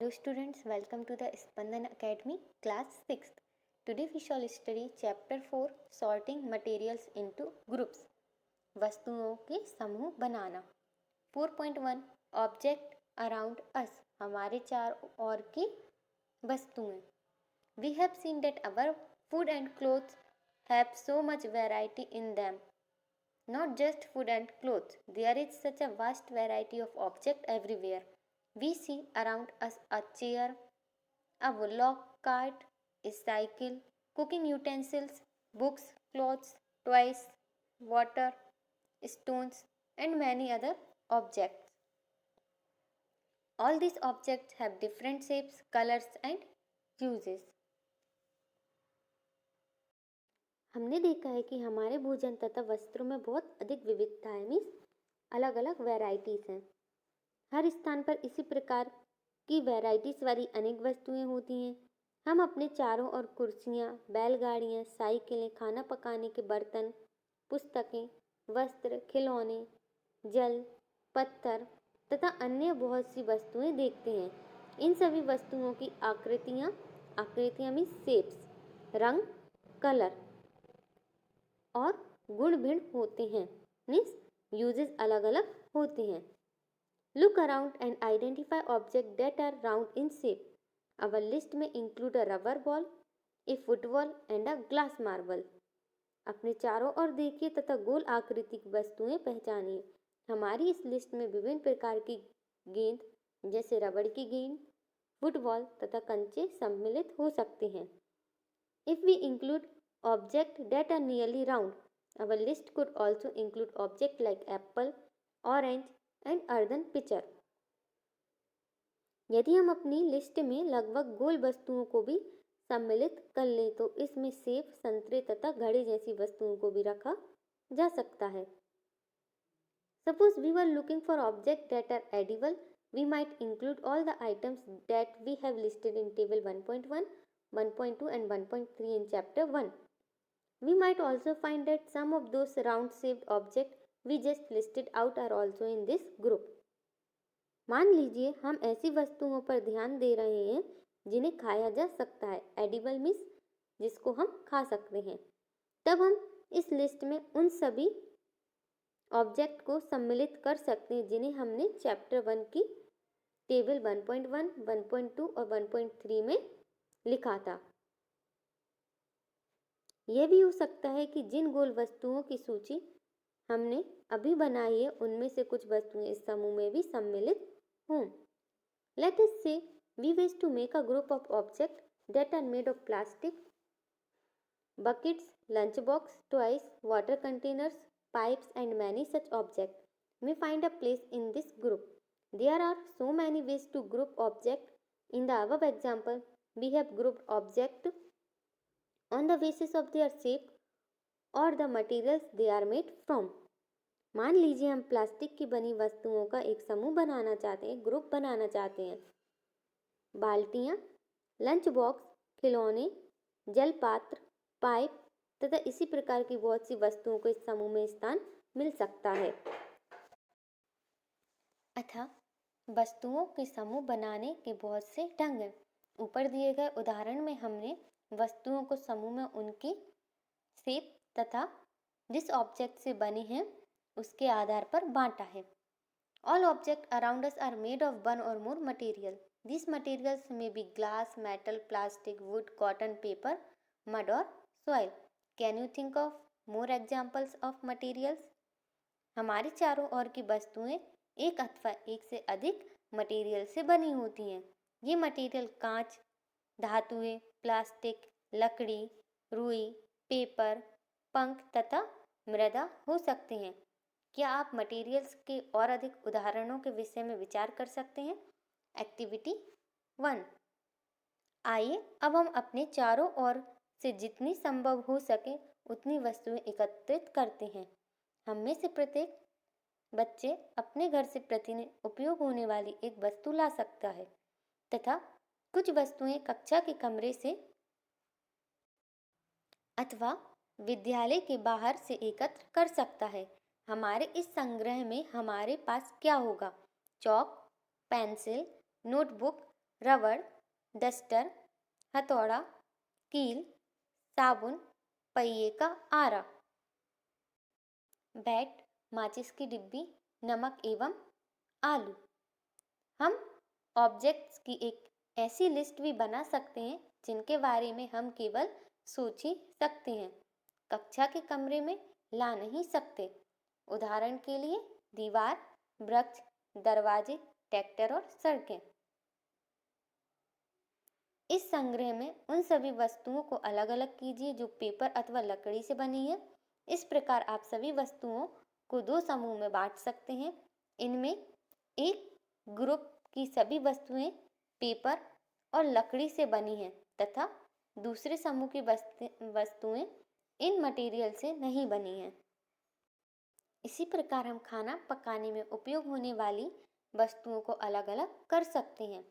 Hello students, welcome to the Spandan Academy, class 6th. Today we shall study chapter 4, sorting materials into groups. वस्तुओं के समूह बनाना. 4.1 Object around us, हमारे चारों ओर की वस्तुएं. We have seen that our food and clothes have so much variety in them. Not just food and clothes, there is such a vast variety of objects everywhere. We see around us a chair, a bullock cart, a cycle, cooking utensils, books, clothes, toys, water, stones, and many other objects. All these objects have different shapes, colors, and uses. हमने देखा है कि हमारे भोजन तथा वस्त्रों में बहुत अधिक विविधता है, मीन्स अलग अलग वैरायटीज हैं. हर स्थान पर इसी प्रकार की वैरायटीज वाली अनेक वस्तुएं होती हैं. हम अपने चारों ओर कुर्सियां, बैलगाड़ियां, साइकिलें, खाना पकाने के बर्तन, पुस्तकें, वस्त्र, खिलौने, जल, पत्थर तथा अन्य बहुत सी वस्तुएं देखते हैं. इन सभी वस्तुओं की आकृतियां मीन्स शेप्स, रंग, कलर और गुण भिन्न होते हैं, मीन्स यूजेस अलग अलग होते हैं. Look around and identify objects that are round in shape. Our list may include a rubber ball, a football and a glass marble. अपने चारों ओर देखिए तथा गोल आकृति की वस्तुएं पहचानिए. हमारी इस लिस्ट में विभिन्न प्रकार की गेंद जैसे रबड़ की गेंद, फुटबॉल तथा कंचे सम्मिलित हो सकते हैं. If we include objects that are nearly round, our list could also include objects like apple, orange and earthen pitcher. यदि हम अपनी लिस्ट में लगभग गोल वस्तुओं को भी सम्मिलित कर लें तो इसमें सेब, संतरे तथा घड़े जैसी वस्तुओं को भी रखा जा सकता है. Suppose we were looking for object that are edible, we might include all the items that we have listed in table 1.1, 1.2 and 1.3 in chapter 1. We might also find that some of those round shaped objects we just listed out are also in this group. मान लीजिए हम ऐसी वस्तुओं पर ध्यान दे रहे हैं जिन्हें खाया जा सकता है, एडिबल मीन्स जिसको हम खा सकते हैं. तब हम इस लिस्ट में उन सभी ऑब्जेक्ट को सम्मिलित कर सकते हैं जिन्हें हमने चैप्टर 1 की टेबल 1.1, 1.2 और 1.3 में लिखा था. यह भी हो सकता है कि जिन गोल वस्तुओं की सूची हमने अभी बनाई है उनमें से कुछ वस्तुएं इस समूह में भी सम्मिलित हों. Let us say we wish to make a group of object that are made of plastic, buckets, lunch box, toys, water containers, pipes and many such object may find a place in this group. There are so many ways to group object. In the above example we have grouped object on the basis of their shape और the materials they are made from. मान लीजिए हम plastic की बनी वस्तुओं का एक समूह बनाना चाहते हैं, ग्रुप बनाना चाहते हैं. बाल्टियाँ, लंच बॉक्स, खिलौने, जल पात्र, पाइप तथा इसी प्रकार की बहुत सी वस्तुओं को इस समूह में स्थान मिल सकता है. अतः वस्तुओं के समूह बनाने के बहुत से ढंग हैं. ऊपर दिए गए उदाहरण में हमने वस्तुओं को समूह में उनकी शेप तथा जिस ऑब्जेक्ट से बने हैं उसके आधार पर बांटा है. All object around us are made of one और more material. This materials may be glass, metal, plastic, wood, cotton, paper, mud और soil. Can you think of more examples of materials? हमारे चारों ओर की वस्तुएं एक अथवा एक से अधिक मटेरियल से बनी होती हैं. ये मटेरियल कांच, धातुएं, प्लास्टिक, लकड़ी, रुई, पेपर, पंख तथा मृदा हो सकते हैं. क्या आप मटेरियल्स के और अधिक उदाहरणों के विषय में विचार कर सकते हैं? एक्टिविटी 1. आइए अब हम अपने चारों ओर से जितनी संभव हो सके उतनी वस्तुएं एकत्रित करते हैं. हम में से प्रत्येक बच्चे अपने घर से प्रतिदिन उपयोग होने वाली एक वस्तु ला सकता है तथा कुछ वस्तुएं कक्षा के कमरे से अथवा विद्यालय के बाहर से एकत्र कर सकता है. हमारे इस संग्रह में हमारे पास क्या होगा? चॉक, पेंसिल, नोटबुक, रबड़, डस्टर, हथौड़ा, कील, साबुन, पहिए का आरा, बैट, माचिस की डिब्बी, नमक एवं आलू। हम ऑब्जेक्ट्स की एक ऐसी लिस्ट भी बना सकते हैं जिनके बारे में हम केवल सोच ही सकते हैं, कक्षा के कमरे में ला नहीं सकते। उदाहरण के लिए दीवार, वृक्ष, दरवाजे, ट्रैक्टर और सड़कें। इस संग्रह में उन सभी वस्तुओं को अलग अलग कीजिए जो पेपर अथवा लकड़ी से बनी है। इस प्रकार आप सभी वस्तुओं को दो समूह में बांट सकते हैं। इनमें एक ग्रुप की सभी वस्तुएं पेपर और लकड़ी से बनी हैं तथा दूसरे समूह की वस्तुएं इन मटेरियल से नहीं बनी हैं। इसी प्रकार हम खाना पकाने में उपयोग होने वाली वस्तुओं को अलग अलग कर सकते हैं।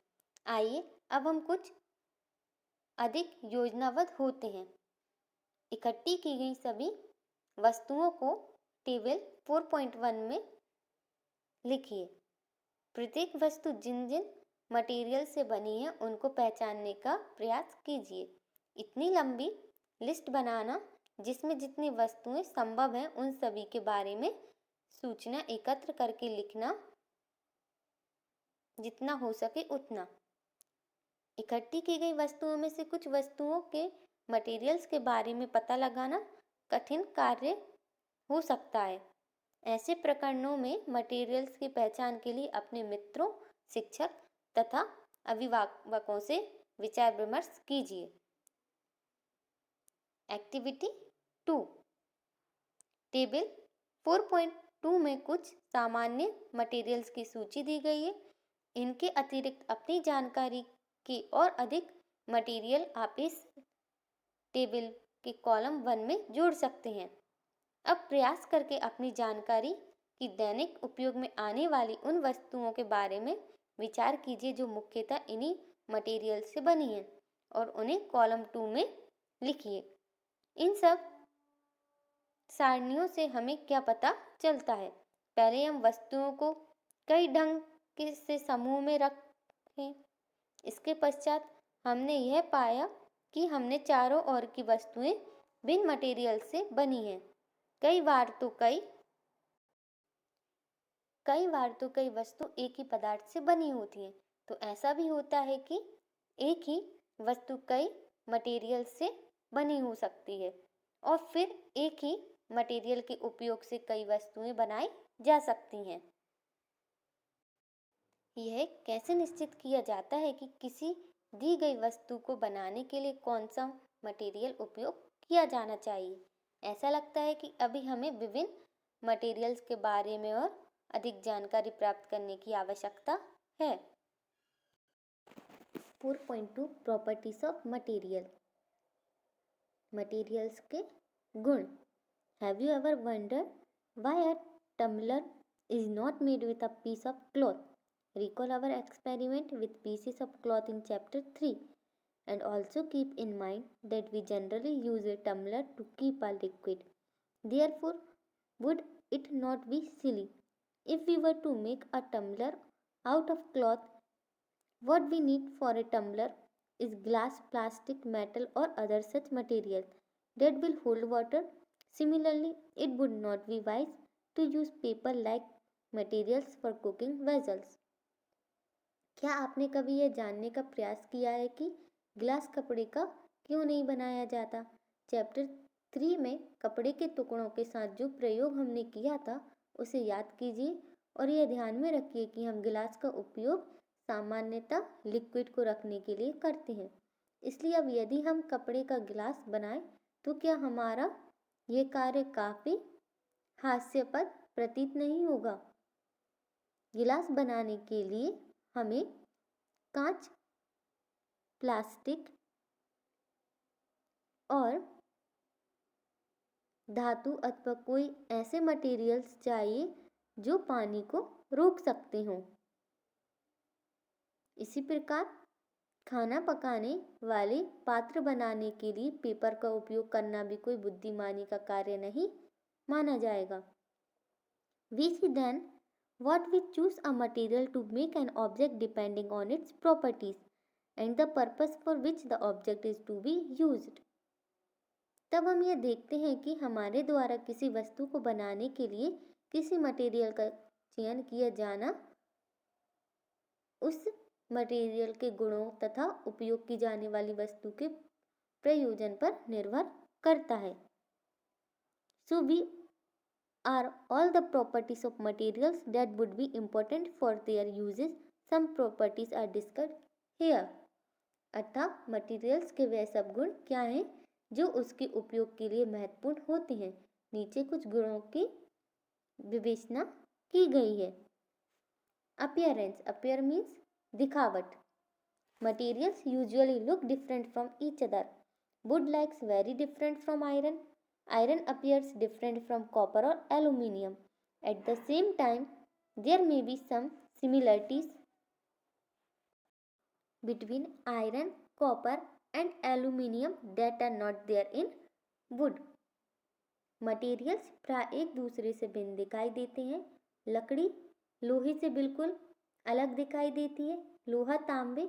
आइए अब हम कुछ अधिक योजनाबद्ध होते हैं। इकट्ठी की गई सभी वस्तुओं को टेबल 4.1 में लिखिए। प्रत्येक वस्तु जिन जिन मटेरियल से बनी है उनको पहचानने का प्रयास कीजिए। इतनी लंबी लिस्ट बनाना जिसमें जितनी वस्तुएं संभव हैं उन सभी के बारे में सूचना एकत्र करके लिखना, जितना हो सके उतना। इकट्ठी की गई वस्तुओं में से कुछ वस्तुओं के मटेरियल्स के बारे में पता लगाना कठिन कार्य हो सकता है। ऐसे प्रकरणों में मटेरियल्स की पहचान के लिए अपने मित्रों, शिक्षक तथा अभिभावकों से विचार विमर्श कीजिए। एक्टिविटी 2। टेबल 4.2 में कुछ सामान्य मटेरियल्स की सूची दी गई है। इनके अतिरिक्त अपनी जानकारी के और अधिक मटेरियल आप इस टेबल के कॉलम 1 में जोड़ सकते हैं। अब प्रयास करके अपनी जानकारी की दैनिक उपयोग में आने वाली उन वस्तुओं के बारे में विचार कीजिए जो मुख्यतः इन्हीं मटेरियल से बनी हैं और उन्हें कॉलम 2 में लिखिए। इन सब सारणियों से हमें क्या पता चलता है? पहले हम वस्तुओं को कई ढंग से समूह में रखें। इसके पश्चात हमने यह पाया कि हमने चारों ओर की वस्तुएं भिन्न मटेरियल से बनी हैं। कई बार तो कई वस्तु एक ही पदार्थ से बनी होती हैं। तो ऐसा भी होता है कि एक ही वस्तु कई मटेरियल से बनी हो सकती है और फिर एक ही मटेरियल के उपयोग से कई वस्तुएं बनाई जा सकती हैं। यह कैसे निश्चित किया जाता है कि किसी दी गई वस्तु को बनाने के लिए कौन सा मटेरियल उपयोग किया जाना चाहिए? ऐसा लगता है कि अभी हमें विभिन्न मटेरियल्स के बारे में और अधिक जानकारी प्राप्त करने की आवश्यकता है। 4.2 प्रॉपर्टीज ऑफ मटेरियल। मटेरियल्स के गुण। Have you ever wondered why a tumbler is not made with a piece of cloth? Recall our experiment with pieces of cloth in chapter 3 and also keep in mind that we generally use a tumbler to keep a liquid. Therefore, would it not be silly if we were to make a tumbler out of cloth? What we need for a tumbler is glass, plastic, metal or other such material that will hold water. Similarly, it would not be wise to use paper-like materials for cooking vessels. क्या आपने कभी यह जानने का प्रयास किया है कि ग्लास कपड़े का क्यों नहीं बनाया जाता? चैप्टर 3 में कपड़े के टुकड़ों के साथ जो प्रयोग हमने किया था उसे याद कीजिए और यह ध्यान में रखिए कि हम गिलास का उपयोग सामान्यतः लिक्विड को रखने के लिए करते हैं। इसलिए अब यदि हम कपड़े का गिलास बनाएं तो क्या हमारा यह कार्य काफी हास्यास्पद प्रतीत नहीं होगा? गिलास बनाने के लिए हमें कांच, प्लास्टिक और धातु अथवा कोई ऐसे मटेरियल्स चाहिए जो पानी को रोक सकते हों। इसी प्रकार खाना पकाने वाले पात्र बनाने के लिए पेपर का उपयोग करना भी कोई बुद्धिमानी का कार्य नहीं माना जाएगा। We see then what we choose a material to make an object depending on its properties. and the purpose for which the object is to be used. तब हम यह देखते हैं कि हमारे द्वारा किसी वस्तु को बनाने के लिए किसी मटेरियल का चयन किया जाना उस मटेरियल के गुणों तथा उपयोग की जाने वाली वस्तु के प्रयोजन पर निर्भर करता है. So we are all the properties of materials that would be important for their uses. Some properties are discussed here. अर्थात मटेरियल्स के वह सब गुण क्या हैं जो उसके उपयोग के लिए महत्वपूर्ण होते हैं. नीचे कुछ गुणों की विवेचना की गई है. अपीयरेंस. अपीयर मीन्स दिखावट. Materials usually look different from each other. Wood looks very different from iron. Iron appears different from copper or aluminium. At the same time, there may be some similarities between iron, copper and aluminium that are not there in wood. Materials प्राय एक दूसरे से भिन्न दिखाई देते हैं. लकड़ी लोहे से बिल्कुल अलग दिखाई देती है. लोहा तांबे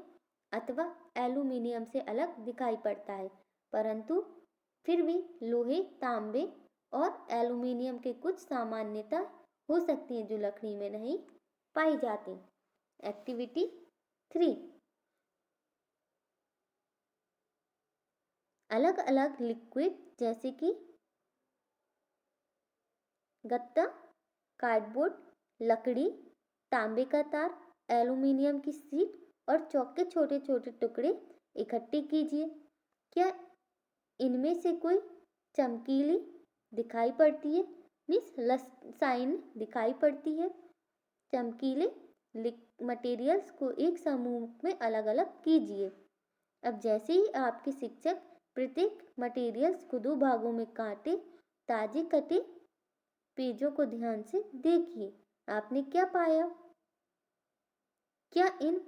अथवा एल्यूमिनियम से अलग दिखाई पड़ता है, परंतु फिर भी लोहे, तांबे और एल्यूमिनियम के कुछ सामान्यता हो सकती हैं जो लकड़ी में नहीं पाई जाती. एक्टिविटी 3. अलग अलग लिक्विड जैसे कि गत्ता, कार्डबोर्ड, लकड़ी, तांबे का तार, एल्यूमिनियम की शीट और चौक के छोटे छोटे टुकड़े इकट्ठे कीजिए. क्या इनमें से कोई चमकीली दिखाई पड़ती है, मीन्स साइन दिखाई पड़ती है. चमकीले मटेरियल्स को एक समूह में अलग अलग कीजिए. अब जैसे ही आपके शिक्षक प्रत्येक मटेरियल्स को 2 भागों में काटे, ताजे कटे पेजों को ध्यान से देखिए. आपने क्या पाया? क्या इन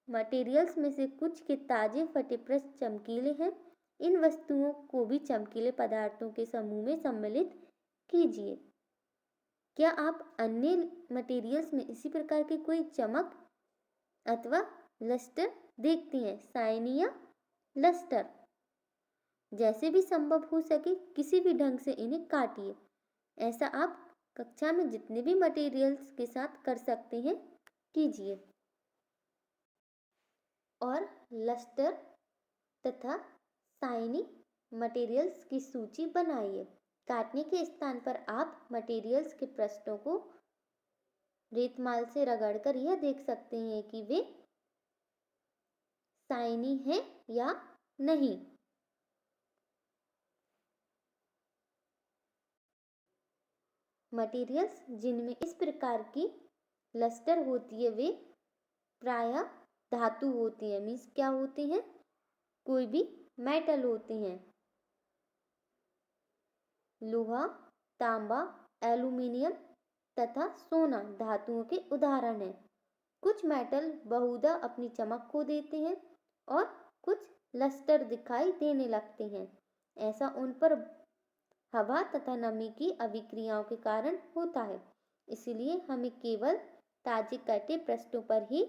मटेरियल्स में से कुछ के ताजे फटे पृष्ठ चमकीले हैं? इन वस्तुओं को भी चमकीले पदार्थों के समूह में सम्मिलित कीजिए. क्या आप अन्य मटेरियल्स में इसी प्रकार की कोई चमक अथवा लस्टर देखते हैं? शाइनी या लस्टर. जैसे भी संभव हो सके किसी भी ढंग से इन्हें काटिए. ऐसा आप कक्षा में जितने भी मटेरियल्स के साथ कर सकते हैं कीजिए. और लस्टर तथा शाइनी मटेरियल्स की सूची बनाइए. काटने के स्थान पर आप मटेरियल्स के पृष्ठों को रेतमाल से रगड़कर यह देख सकते हैं कि वे शाइनी हैं या नहीं. मटेरियल्स जिनमें इस प्रकार की लस्टर होती है वे प्रायः धातु होती है. मीन्स क्या होते हैं? कोई भी मेटल होते हैं. लोहा, तांबा, एल्यूमिनियम तथा सोना धातुओं के उदाहरण हैं. कुछ मेटल बहुधा अपनी चमक खो देते हैं और कुछ लस्टर दिखाई देने लगते हैं. ऐसा उन पर हवा तथा नमी की अभिक्रियाओं के कारण होता है. इसलिए हमें केवल ताजे कटे पृष्ठों पर ही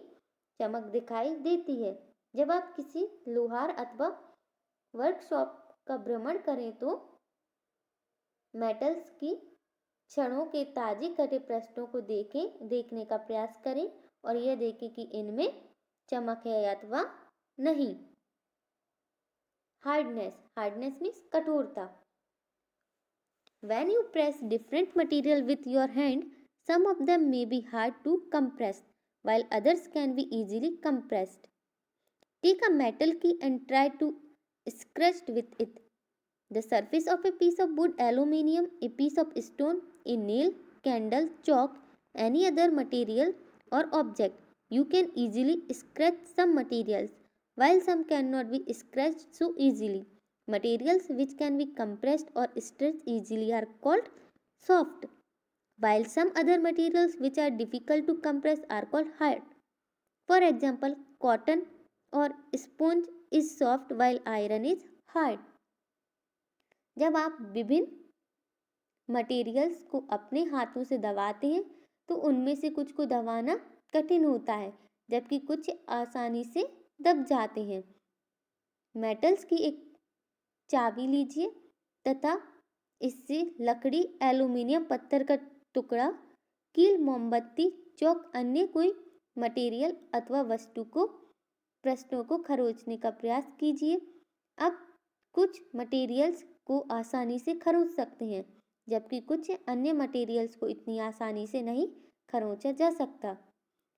चमक दिखाई देती है. जब आप किसी लोहार अथवा वर्कशॉप का भ्रमण करें तो मेटल्स की क्षणों के ताजे कटे पृष्ठों को देखने का प्रयास करें और यह देखें कि इनमें चमक है अथवा नहीं. हार्डनेस. हार्डनेस मीन्स कठोरता. When you press different material with your hand, some of them may be hard to compress, while others can be easily compressed. Take a metal key and try to scratch with it. The surface of a piece of wood, aluminium, a piece of stone, a nail, candle, chalk, any other material or object. You can easily scratch some materials, while some cannot be scratched so easily. Materials which can be compressed or stretched easily are called soft, while some other materials which are difficult to compress are called hard. For example, cotton or sponge is soft while iron is hard. जब आप विभिन्न materials को अपने हाथों से दबाते हैं तो उनमें से कुछ को दबाना कठिन होता है जबकि कुछ आसानी से दब जाते हैं। मेटल्स की एक चाबी लीजिए तथा इससे लकड़ी, एल्यूमिनियम, पत्थर का टुकड़ा, कील, मोमबत्ती, चौक, अन्य कोई मटेरियल अथवा वस्तु को प्रश्नों को खरोचने का प्रयास कीजिए। अब कुछ मटेरियल्स को आसानी से खरोच सकते हैं, जबकि कुछ अन्य मटेरियल्स को इतनी आसानी से नहीं खरोचा जा सकता।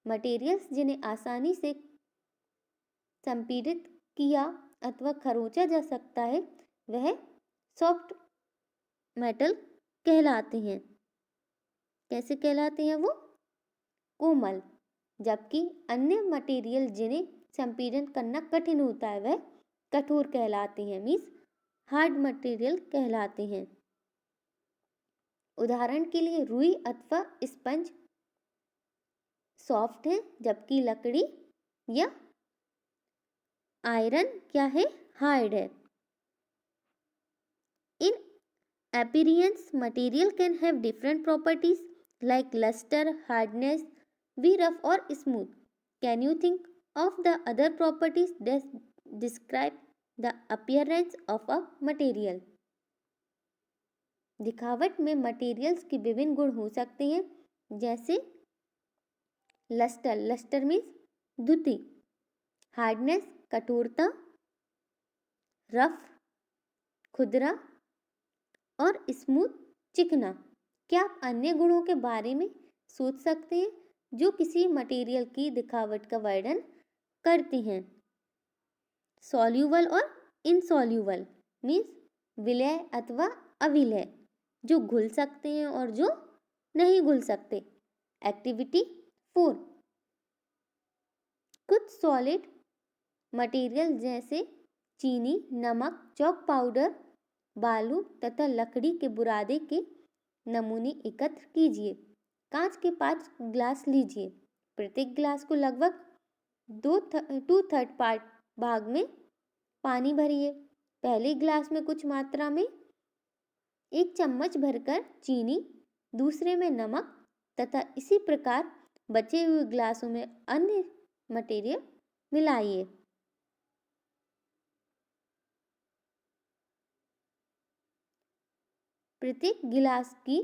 मटेरियल्स जिन्हें आसानी से संपीड़ित किया अथवा खरोचा जा सकता है वह सॉफ्ट मेटल कहलाते हैं। कैसे कहलाते हैं वो? कोमल। जबकि अन्य मटेरियल जिन्हें संपीड़न करना कठिन होता है वह कठोर कहलाते हैं, मीन्स हार्ड मटेरियल कहलाते हैं। उदाहरण के लिए रुई अथवा स्पंज सॉफ्ट है, जबकि लकड़ी या आयरन क्या है? हार्ड है। इन appearance, material can have different properties like luster, hardness, be rough or smooth. Can you think of the other properties that describe the appearance of a material? दिखावट में materials के विभिन्न गुण हो सकते हैं, जैसे लस्टर, लस्टर मीन्स द्युति, हार्डनेस कठोरता, रफ खुरदरा और स्मूथ चिकना। क्या आप अन्य गुणों के बारे में सोच सकते हैं जो किसी मटेरियल की दिखावट का वर्णन करते हैं? सॉल्यूबल और इनसॉल्यूबल मीन्स विलय अथवा अविलय, जो घुल सकते हैं और जो नहीं घुल सकते। एक्टिविटी 4, कुछ सॉलिड मटेरियल जैसे चीनी, नमक, चॉक पाउडर, बालू तथा लकड़ी के बुरादे के नमूने एकत्र कीजिए। कांच के 5 ग्लास लीजिए। प्रत्येक ग्लास को लगभग 2/3 भाग में पानी भरिए। पहले ग्लास में कुछ मात्रा में 1 चम्मच भरकर चीनी, दूसरे में नमक तथा इसी प्रकार बचे हुए ग्लासों में अन्य मटेरियल मिलाइए। प्रत्येक गिलास की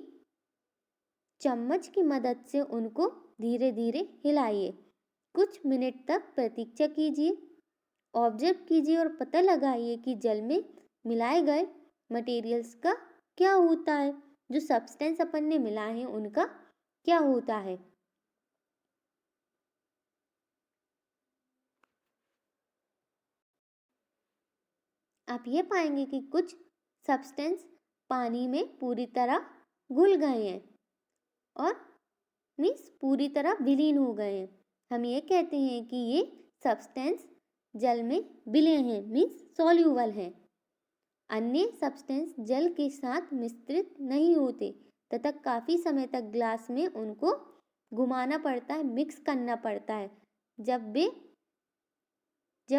चम्मच की मदद से उनको धीरे धीरे हिलाइए। कुछ मिनट तक प्रतीक्षा कीजिए। ऑब्जर्व कीजिए और पता लगाइए कि जल में मिलाए गए मटेरियल्स का क्या होता है, जो सब्सटेंस अपन ने मिलाए हैं उनका क्या होता है। आप ये पाएंगे कि कुछ सब्सटेंस पानी में पूरी तरह घुल गए हैं और मीन्स पूरी तरह विलीन हो गए हैं। हम ये कहते हैं कि ये सब्सटेंस जल में विलय हैं, मीन्स सॉल्यूबल हैं। अन्य सब्सटेंस जल के साथ मिश्रित नहीं होते तथा काफ़ी समय तक ग्लास में उनको घुमाना पड़ता है, मिक्स करना पड़ता है, जब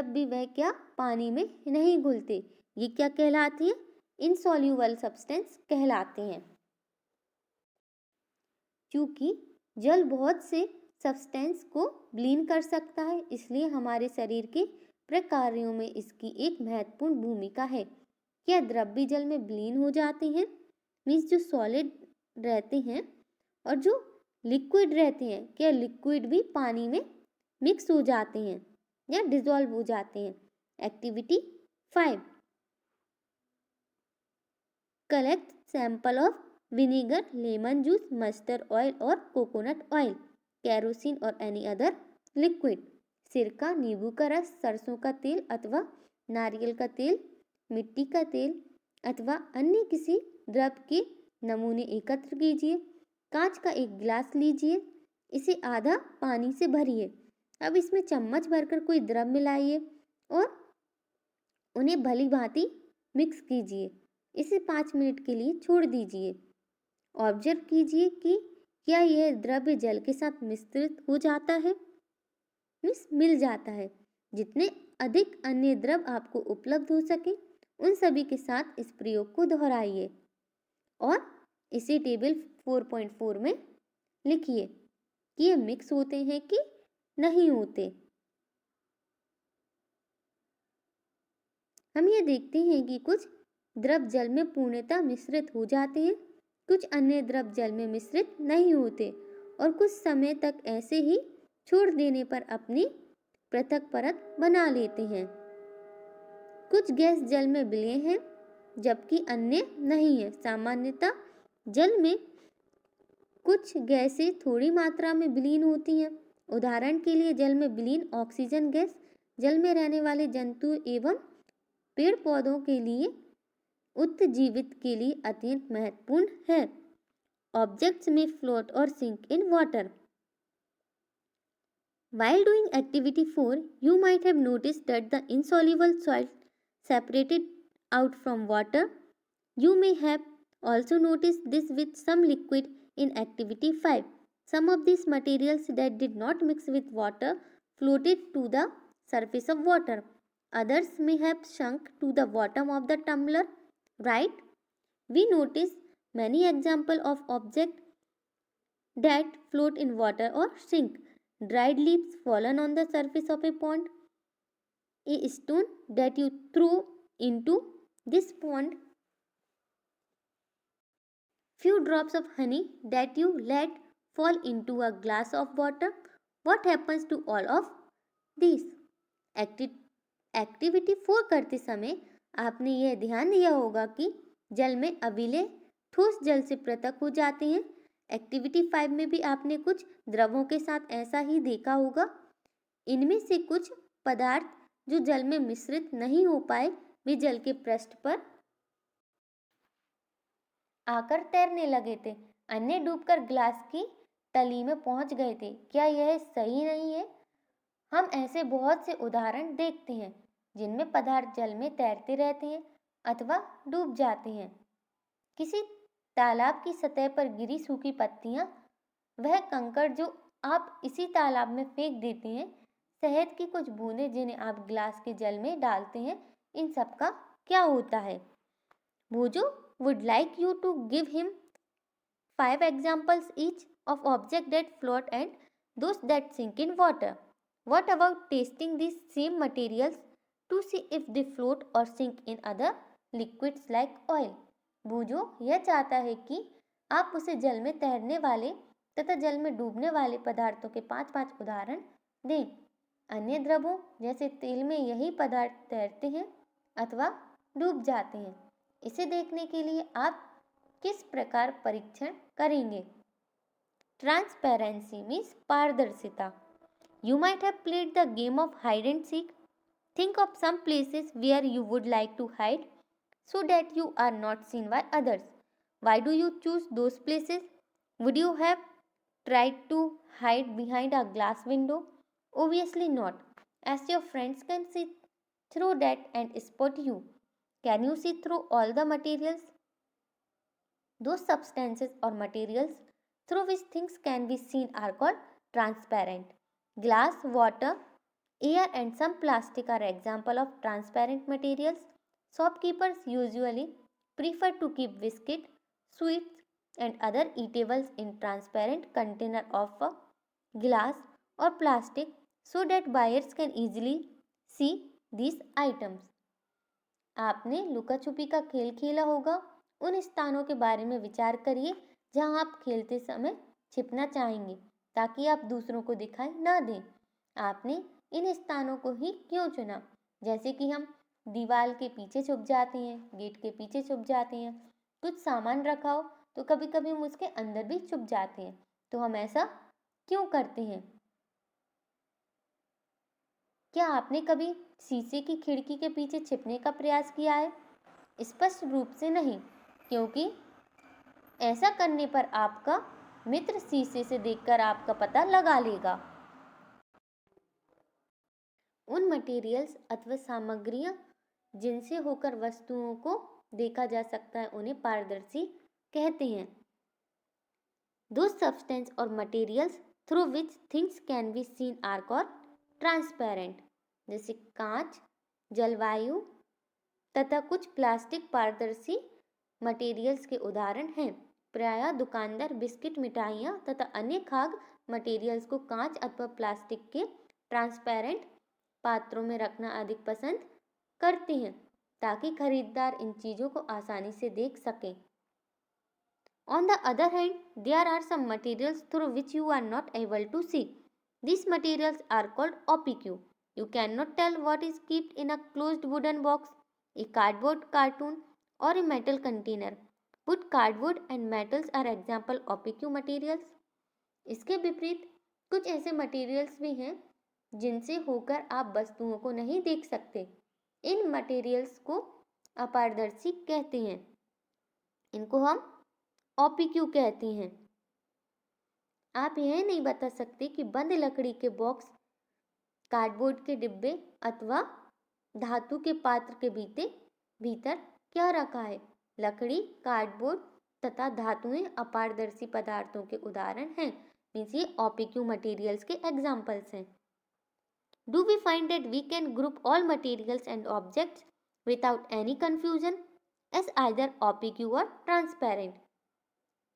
भी वह क्या पानी में नहीं घुलते। ये क्या कहलाती है? इनसॉल्यूबल सब्सटेंस कहलाते हैं। क्योंकि जल बहुत से सब्सटेंस को विलीन कर सकता है, इसलिए हमारे शरीर के प्रकार्यों में इसकी एक महत्वपूर्ण भूमिका है। क्या द्रव्य जल में विलीन हो जाते हैं, मीन्स जो सॉलिड रहते हैं और जो लिक्विड रहते हैं, क्या लिक्विड भी पानी में मिक्स हो जाते हैं या डिसॉल्व हो जाते हैं। Activity 5, collect sample of vinegar, lemon juice, mustard oil और कोकोनट ऑयल, केरोसिन और एनी अदर लिक्विड, सिरका, नींबू का रस, सरसों का तेल अथवा नारियल का तेल, मिट्टी का तेल अथवा अन्य किसी द्रव्य के नमूने एकत्र कीजिए। कांच का एक गिलास लीजिए, इसे आधा पानी से भरिए। अब इसमें चम्मच भरकर कोई द्रव्य मिलाइए और उन्हें भली भांति मिक्स कीजिए। इसे 5 मिनट के लिए छोड़ दीजिए। ऑब्जर्व कीजिए कि क्या यह द्रव्य जल के साथ मिश्रित हो जाता है, मिल जाता है। जितने अधिक अन्य द्रव्य आपको उपलब्ध हो सके उन सभी के साथ इस प्रयोग को दोहराइए और इसे टेबल 4.4 में लिखिए कि ये मिक्स होते हैं कि नहीं होते। हम ये देखते हैं कि कुछ द्रव जल में पूर्णतः मिश्रित हो जाते हैं, कुछ अन्य द्रव जल में मिश्रित नहीं होते और कुछ समय तक ऐसे ही छोड़ देने पर अपनी पृथक परत बना लेते हैं। कुछ गैस जल में विलय हैं जबकि अन्य नहीं है। सामान्यतः जल में कुछ गैसें थोड़ी मात्रा में विलीन होती हैं। उदाहरण के लिए जल में विलीन ऑक्सीजन गैस जल में रहने वाले जंतु एवं पेड़ पौधों के लिए उत्जीवित के लिए अत्यंत महत्वपूर्ण है। ऑब्जेक्ट्स में फ्लोट और sink in water. While doing activity 4, you might have noticed that the insoluble salt separated out from water. You may have also noticed this with some liquid in activity 5. Some of these materials that did not mix with water floated to the surface of water. Others may have sunk to the bottom of the tumbler, right? We notice many examples of objects that float in water or sink. Dried leaves fallen on the surface of a pond. A stone that you threw into this pond. Few drops of honey that you let fall into a glass of water. What happens to all of these? Activity 4 करते समय आपने यह ध्यान दिया होगा कि जल में अविलय ठोस जल से पृथक हो जाते हैं। एक्टिविटी 5 में भी आपने कुछ द्रवों के साथ ऐसा ही देखा होगा। इनमें से कुछ पदार्थ जो जल में मिश्रित नहीं हो पाए वे जल के पृष्ठ पर आकर तैरने लगे थे, अन्य डूबकर ग्लास की तली में पहुंच गए थे। क्या यह सही नहीं है? हम ऐसे बहुत से उदाहरण देखते हैं जिनमें पदार्थ जल में तैरते रहते हैं अथवा डूब जाते हैं। किसी तालाब की सतह पर गिरी सूखी पत्तियां, वह कंकड़ जो आप इसी तालाब में फेंक देते हैं, शहद की कुछ बूंदें जिन्हें आप ग्लास के जल में डालते हैं, इन सब का क्या होता है? भोजो would like you to give him 5 examples each of objects that float and those that sink in water. What about tasting these same materials to see if they float or sink in other liquids like oil? भूजो यह चाहता है कि आप उसे जल में तैरने वाले तथा जल में डूबने वाले पदार्थों के 5-5 उदाहरण दें। अन्य द्रवों जैसे तेल में यही पदार्थ तैरते हैं अथवा डूब जाते हैं। इसे देखने के लिए आप किस प्रकार परीक्षण करेंगे? ट्रांसपेरेंसी मीन्स पारदर्शिता। You might have played the game of hide and seek. Think of some places where you would like to hide so that you are not seen by others. Why do you choose those places? Would you have tried to hide behind a glass window? Obviously not, as your friends can see through that and spot you. Can you see through all the materials? Those substances or materials through which things can be seen are called transparent. Glass, water, air and some plastic are example of transparent materials. Shopkeepers usually prefer to keep biscuit, sweets and other eatables in transparent container of glass or plastic so that buyers can easily see these items. आपने लुका छुपी का खेल खेला होगा। उन स्थानों के बारे में विचार करिए जहां आप खेलते समय छिपना चाहेंगे ताकि आप दूसरों को दिखाई ना दें। आपने इन स्थानों को ही क्यों चुना? जैसे कि हम दीवार के पीछे छुप जाते हैं, गेट के पीछे छुप जाते हैं, कुछ सामान रखा हो तो कभी कभी हम उसके अंदर भी छुप जाते हैं। तो हम ऐसा क्यों करते हैं? क्या आपने कभी शीशे की खिड़की के पीछे छिपने का प्रयास किया है? स्पष्ट रूप से नहीं, क्योंकि ऐसा करने पर आपका मित्र शीशे से देखकर आपका पता लगा लेगा। उन मटेरियल्स अथवा सामग्रियां जिनसे होकर वस्तुओं को देखा जा सकता है उन्हें पारदर्शी कहते हैं। Those substances or materials through which things can be seen are called transparent. जैसे कांच, जलवायु तथा कुछ प्लास्टिक पारदर्शी मटेरियल्स के उदाहरण हैं। प्रायः दुकानदार बिस्किट, मिठाइयाँ तथा अन्य खाद्य मटेरियल्स को कांच अथवा प्लास्टिक के ट्रांसपेरेंट पात्रों में रखना अधिक पसंद करते हैं। ताकि खरीदार इन चीज़ों को आसानी से देख सकें। On the other hand, there are some materials through which you are not able to see. These materials are called opaque. You cannot tell what is kept in a closed wooden box, a cardboard cartoon, or a metal container. Wood, cardboard and metals are example opaque materials. इसके विपरीत कुछ ऐसे materials भी हैं जिनसे होकर आप वस्तुओं को नहीं देख सकते। इन मटेरियल्स को अपारदर्शी कहते हैं। इनको हम ओपीक्यू कहते हैं। आप यह नहीं बता सकते कि बंद लकड़ी के बॉक्स, कार्डबोर्ड के डिब्बे अथवा धातु के पात्र के भीतर क्या रखा है। लकड़ी, कार्डबोर्ड तथा धातुएं अपारदर्शी पदार्थों के उदाहरण हैं। मीन्स ये ओपीक्यू मटेरियल्स के एग्जाम्पल्स हैं। Do we find that we can group all materials and objects without any confusion as either opaque or transparent?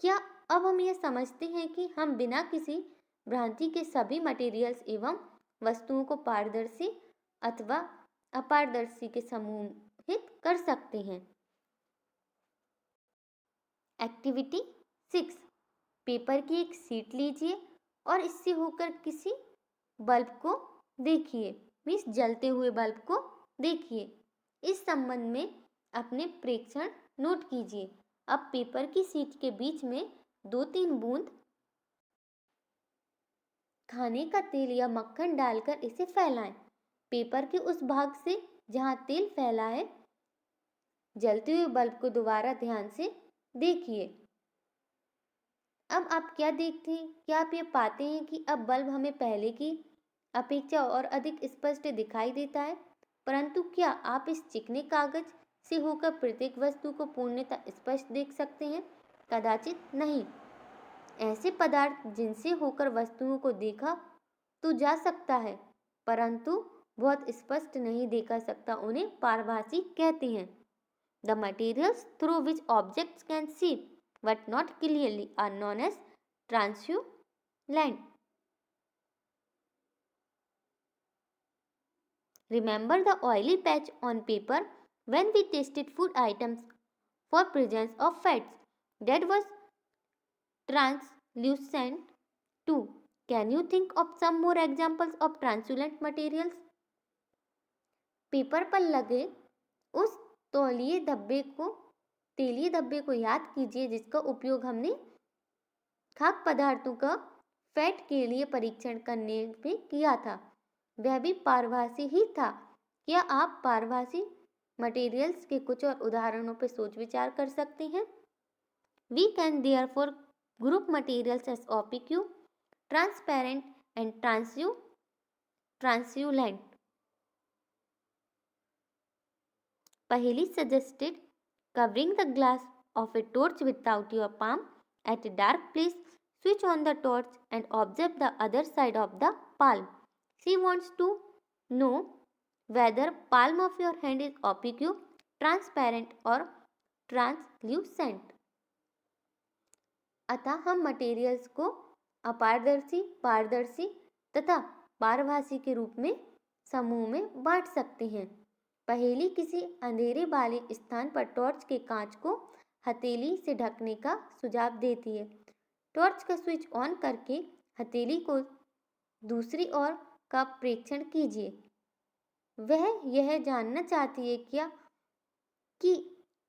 क्या अब हम यह समझते हैं कि हम बिना किसी भ्रांति के सभी मटेरियल्स एवं वस्तुओं को पारदर्शी अथवा अपारदर्शी के समूहित कर सकते हैं। एक्टिविटी 6, पेपर की एक शीट लीजिए और इससे होकर किसी बल्ब को देखिए। मीन्स जलते हुए बल्ब को देखिए। इस संबंध में अपने प्रेक्षण नोट कीजिए। अब पेपर की शीट के बीच में 2-3 बूंद खाने का तेल या मक्खन डालकर इसे फैलाएं। पेपर के उस भाग से जहां तेल फैला है, जलते हुए बल्ब को दोबारा ध्यान से देखिए। अब आप क्या देखते हैं? क्या आप ये पाते हैं कि अब बल्ब हमें पहले की अपेक्षा और अधिक स्पष्ट दिखाई देता है? परंतु क्या आप इस चिकने कागज से होकर प्रत्येक वस्तु को पूर्णतः स्पष्ट देख सकते हैं? कदाचित नहीं। ऐसे पदार्थ जिनसे होकर वस्तुओं को देखा तो जा सकता है परंतु बहुत स्पष्ट नहीं देखा सकता, उन्हें पारभासी कहते हैं। The materials through which objects can see but not clearly are known as translucent. Remember the oily patch on paper when we tested food items for presence of fats? That was translucent too. Can you think of some more examples of translucent materials? Paper पर लगे उस तेलीय धब्बे को याद कीजिए जिसका उपयोग हमने खाद्य पदार्थों का फैट के लिए परीक्षण करने में किया था। वह भी पारभासी ही था। क्या आप पारभासी मटेरियल्स के कुछ और उदाहरणों पर सोच विचार कर सकते हैं? We can therefore group materials as opaque, transparent and translucent. Paheli suggested covering the glass of a torch without your palm at a dark place. Switch on the torch and observe the other side of the palm. She wants to know whether palm of your hand is opaque, transparent or translucent. अतः हम materials को अपारदर्शी, पारदर्शी तथा पारभासी के रूप में समूह में बांट सकते हैं। पहेली किसी अंधेरे वाले स्थान पर टॉर्च के कांच को हथेली से ढकने का सुझाव देती है। टॉर्च का स्विच ऑन करके हथेली को दूसरी ओर का प्रेक्षण कीजिए। वह यह जानना चाहती है क्या कि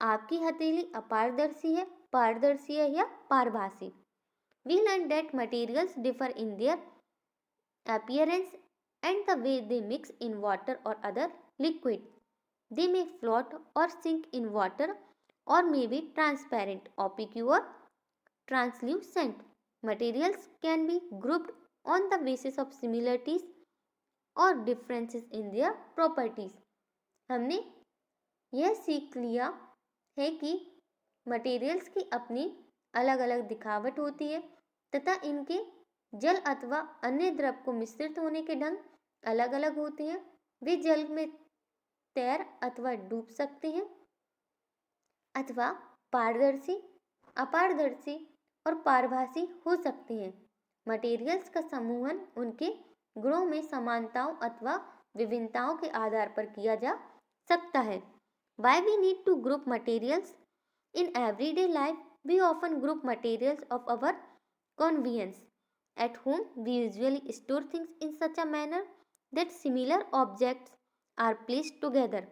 आपकी हथेली अपारदर्शी है, पारदर्शी है या पारभासी। We learned that materials differ in their appearance and the way they mix in water or other liquid. They may float or sink in water or may be transparent, opaque or translucent. Materials can be grouped on the basis of similarities or differences in their properties. हमने यह सीख लिया है कि materials की अपनी अलग अलग दिखावट होती है तथा इनके जल अथवा अन्य द्रव को मिश्रित होने के ढंग अलग अलग होते हैं। वे जल में तैर अथवा डूब सकते हैं अथवा पारदर्शी, अपारदर्शी और पारभासी हो सकते हैं। मटेरियल्स का समूहन उनके गुणों में समानताओं अथवा विभिन्नताओं के आधार पर किया जा सकता है। Why we need to group materials? In everyday life, we often group materials of our convenience. At home, we usually store things in such a manner that similar objects are placed together.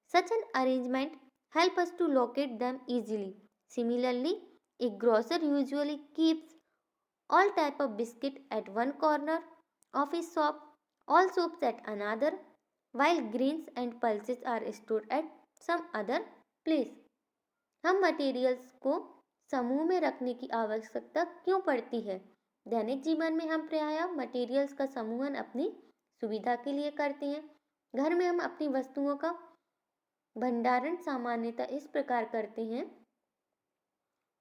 Such an arrangement helps us to locate them easily. Similarly, a grocer usually keeps all type of biscuit at one corner of his shop, all soaps at another, while grains and pulses are stored at some other place. हम materials को समूह में रखने की आवश्यकता क्यों पड़ती है? दैनिक जीवन में हम प्रायः मटेरियल्स का समूहन अपनी सुविधा के लिए करते हैं। घर में हम अपनी वस्तुओं का भंडारण सामान्यतः इस प्रकार करते हैं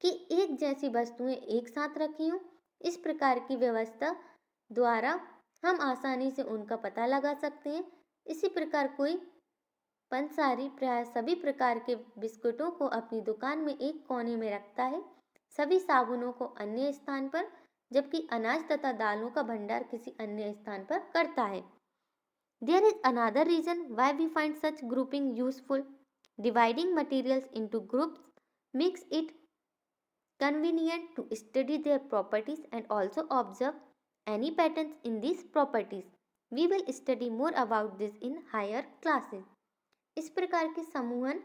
कि एक जैसी वस्तुएं एक साथ रखी हों। इस प्रकार की व्यवस्था द्वारा हम आसानी से उनका पता लगा सकते हैं। इसी प्रकार कोई पंसारी प्राय सभी प्रकार के बिस्कुटों को अपनी दुकान में एक कोने में रखता है, सभी साबुनों को अन्य स्थान पर, जबकि अनाज तथा दालों का भंडार किसी अन्य स्थान पर करता है। There is another reason why we find such grouping useful. Dividing materials into groups makes it convenient to study their properties and also observe any patterns in these properties. We will study more about this in higher classes. इस प्रकार के समूहन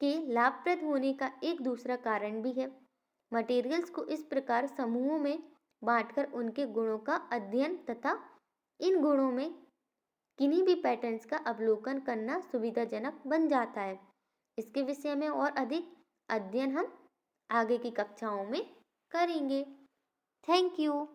के लाभप्रद होने का एक दूसरा कारण भी है। मटेरियल्स को इस प्रकार समूहों में बांटकर उनके गुणों का अध्ययन तथा इन गुणों में किन्हीं भी पैटर्न्स का अवलोकन करना सुविधाजनक बन जाता है। इसके विषय में और अधिक अध्ययन हम आगे की कक्षाओं में करेंगे। Thank you.